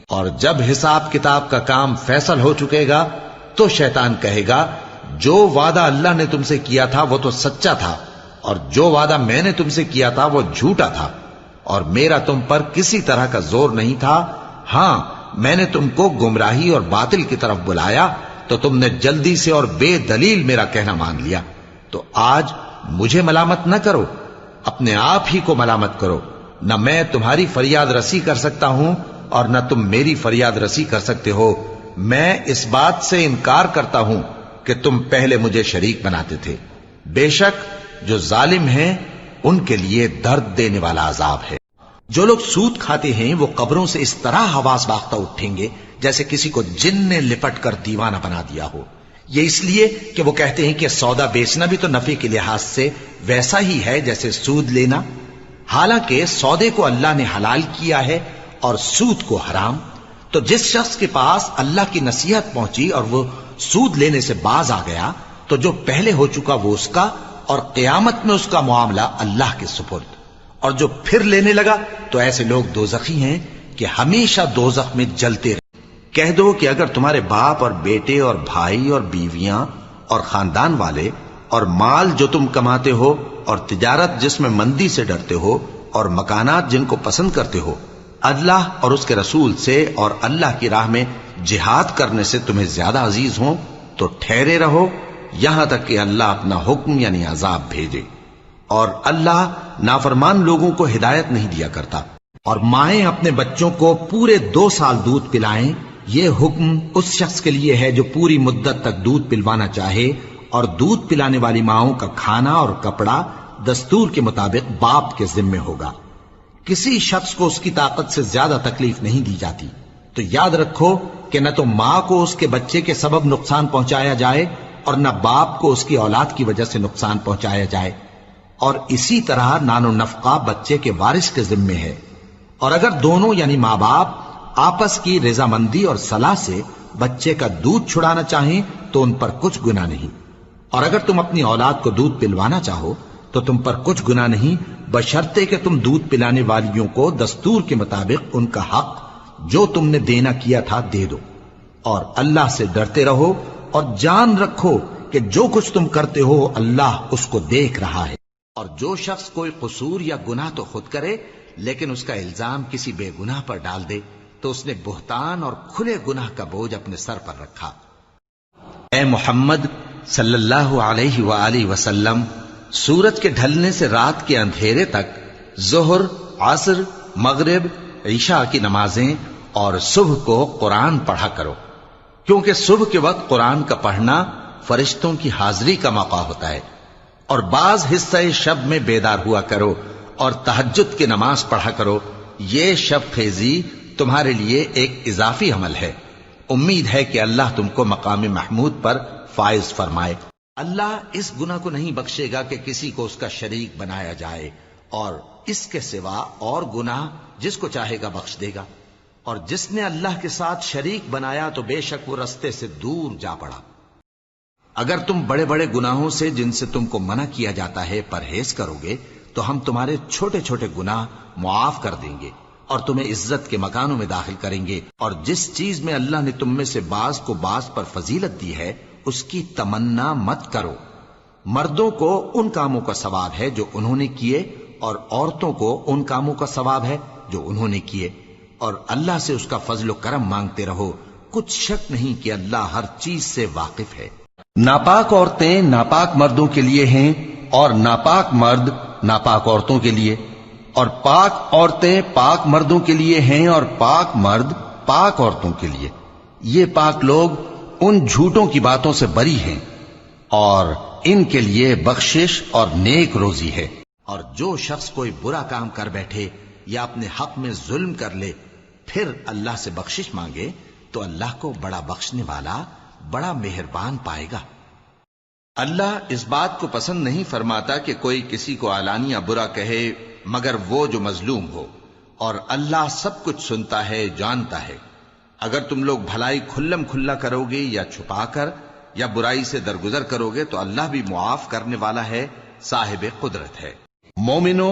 اور جب حساب کتاب کا کام فیصل ہو چکے گا تو شیطان کہے گا جو وعدہ اللہ نے تم سے کیا تھا وہ تو سچا تھا، اور جو وعدہ میں نے تم سے کیا تھا وہ جھوٹا تھا، اور میرا تم پر کسی طرح کا زور نہیں تھا۔ ہاں، میں نے تم کو گمراہی اور باطل کی طرف بلایا تو تم نے جلدی سے اور بے دلیل میرا کہنا مان لیا۔ تو آج مجھے ملامت نہ کرو، اپنے آپ ہی کو ملامت کرو۔ نہ میں تمہاری فریاد رسی کر سکتا ہوں اور نہ تم میری فریاد رسی کر سکتے ہو۔ میں اس بات سے انکار کرتا ہوں کہ تم پہلے مجھے شریک بناتے تھے۔ بے شک جو ظالم ہیں ان کے لیے درد دینے والا عذاب ہے۔ جو لوگ سود کھاتے ہیں وہ قبروں سے اس طرح حواس باختہ اٹھیں گے جیسے کسی کو جن نے لپٹ کر دیوانہ بنا دیا ہو۔ یہ اس لیے کہ وہ کہتے ہیں کہ سودا بیچنا بھی تو نفع کے لحاظ سے ویسا ہی ہے جیسے سود لینا، حالانکہ سودے کو اللہ نے حلال کیا ہے اور سود کو حرام۔ تو جس شخص کے پاس اللہ کی نصیحت پہنچی اور وہ سود لینے سے باز آ گیا تو جو پہلے ہو چکا وہ اس کا، اور قیامت میں اس کا معاملہ اللہ کے سپرد۔ اور جو پھر لینے لگا تو ایسے لوگ دوزخی ہیں کہ ہمیشہ دوزخ میں جلتے رہے۔ کہہ دو کہ اگر تمہارے باپ اور بیٹے اور بھائی اور بیویاں اور خاندان والے اور مال جو تم کماتے ہو اور تجارت جس میں مندی سے ڈرتے ہو اور مکانات جن کو پسند کرتے ہو اللہ اور اس کے رسول سے اور اللہ کی راہ میں جہاد کرنے سے تمہیں زیادہ عزیز ہوں تو ٹھہرے رہو یہاں تک کہ اللہ اپنا حکم یعنی عذاب بھیجے، اور اللہ نافرمان لوگوں کو ہدایت نہیں دیا کرتا۔ اور مائیں اپنے بچوں کو پورے 2 سال دودھ پلائیں، یہ حکم اس شخص کے لیے ہے جو پوری مدت تک دودھ پلوانا چاہے، اور دودھ پلانے والی ماؤں کا کھانا اور کپڑا دستور کے مطابق باپ کے ذمے ہوگا۔ کسی شخص کو اس کی طاقت سے زیادہ تکلیف نہیں دی جاتی۔ تو یاد رکھو کہ نہ تو ماں کو اس کے بچے کے سبب نقصان پہنچایا جائے اور نہ باپ کو اس کی اولاد کی وجہ سے نقصان پہنچایا جائے، اور اسی طرح نان و نفقہ بچے کے وارث کے ذمے ہے۔ اور اگر دونوں یعنی ماں باپ آپس کی رضامندی اور صلاح سے بچے کا دودھ چھڑانا چاہیں تو ان پر کچھ گناہ نہیں، اور اگر تم اپنی اولاد کو دودھ پلوانا چاہو تو تم پر کچھ گناہ نہیں، بشرطے کہ تم دودھ پلانے والیوں کو دستور کے مطابق ان کا حق جو تم نے دینا کیا تھا دے دو، اور اللہ سے ڈرتے رہو اور جان رکھو کہ جو کچھ تم کرتے ہو اللہ اس کو دیکھ رہا ہے۔ اور جو شخص کوئی قصور یا گناہ تو خود کرے لیکن اس کا الزام کسی بے گناہ پر ڈال دے تو اس نے بہتان اور کھلے گناہ کا بوجھ اپنے سر پر رکھا۔ اے محمد صلی اللہ علیہ وآلہ وسلم، سورج کے ڈھلنے سے رات کے اندھیرے تک ظہر، عصر، مغرب، عشاء کی نمازیں اور صبح کو قرآن پڑھا کرو، کیونکہ صبح کے وقت قرآن کا پڑھنا فرشتوں کی حاضری کا موقع ہوتا ہے۔ اور بعض حصہ شب میں بیدار ہوا کرو اور تہجد کی نماز پڑھا کرو، یہ شب خیزی تمہارے لیے ایک اضافی عمل ہے۔ امید ہے کہ اللہ تم کو مقام محمود پر فائز فرمائے۔ اللہ اس گناہ کو نہیں بخشے گا کہ کسی کو اس کا شریک بنایا جائے، اور اس کے سوا اور گناہ جس کو چاہے گا بخش دے گا، اور جس نے اللہ کے ساتھ شریک بنایا تو بے شک وہ رستے سے دور جا پڑا۔ اگر تم بڑے بڑے گناہوں سے جن سے تم کو منع کیا جاتا ہے پرہیز کرو گے تو ہم تمہارے چھوٹے چھوٹے گناہ معاف کر دیں گے اور تمہیں عزت کے مکانوں میں داخل کریں گے۔ اور جس چیز میں اللہ نے تم میں سے بعض کو بعض پر فضیلت دی ہے اس کی تمنا مت کرو۔ مردوں کو ان کاموں کا ثواب ہے جو انہوں نے کیے، اور عورتوں کو ان کاموں کا ثواب ہے جو انہوں نے کیے، اور اللہ سے اس کا فضل و کرم مانگتے رہو، کچھ شک نہیں کہ اللہ ہر چیز سے واقف ہے۔ ناپاک عورتیں ناپاک مردوں کے لیے ہیں اور ناپاک مرد ناپاک عورتوں کے لیے، اور پاک عورتیں پاک مردوں کے لیے ہیں اور پاک مرد پاک عورتوں کے لیے۔ یہ پاک لوگ ان جھوٹوں کی باتوں سے بری ہیں اور ان کے لیے بخشش اور نیک روزی ہے۔ اور جو شخص کوئی برا کام کر بیٹھے یا اپنے حق میں ظلم کر لے پھر اللہ سے بخشش مانگے تو اللہ کو بڑا بخشنے والا بڑا مہربان پائے گا۔ اللہ اس بات کو پسند نہیں فرماتا کہ کوئی کسی کو علانیہ برا کہے مگر وہ جو مظلوم ہو، اور اللہ سب کچھ سنتا ہے، جانتا ہے۔ اگر تم لوگ بھلائی کھلم کھلا کرو گے یا چھپا کر یا برائی سے درگزر کرو گے تو اللہ بھی معاف کرنے والا ہے، صاحب قدرت ہے۔ مومنو،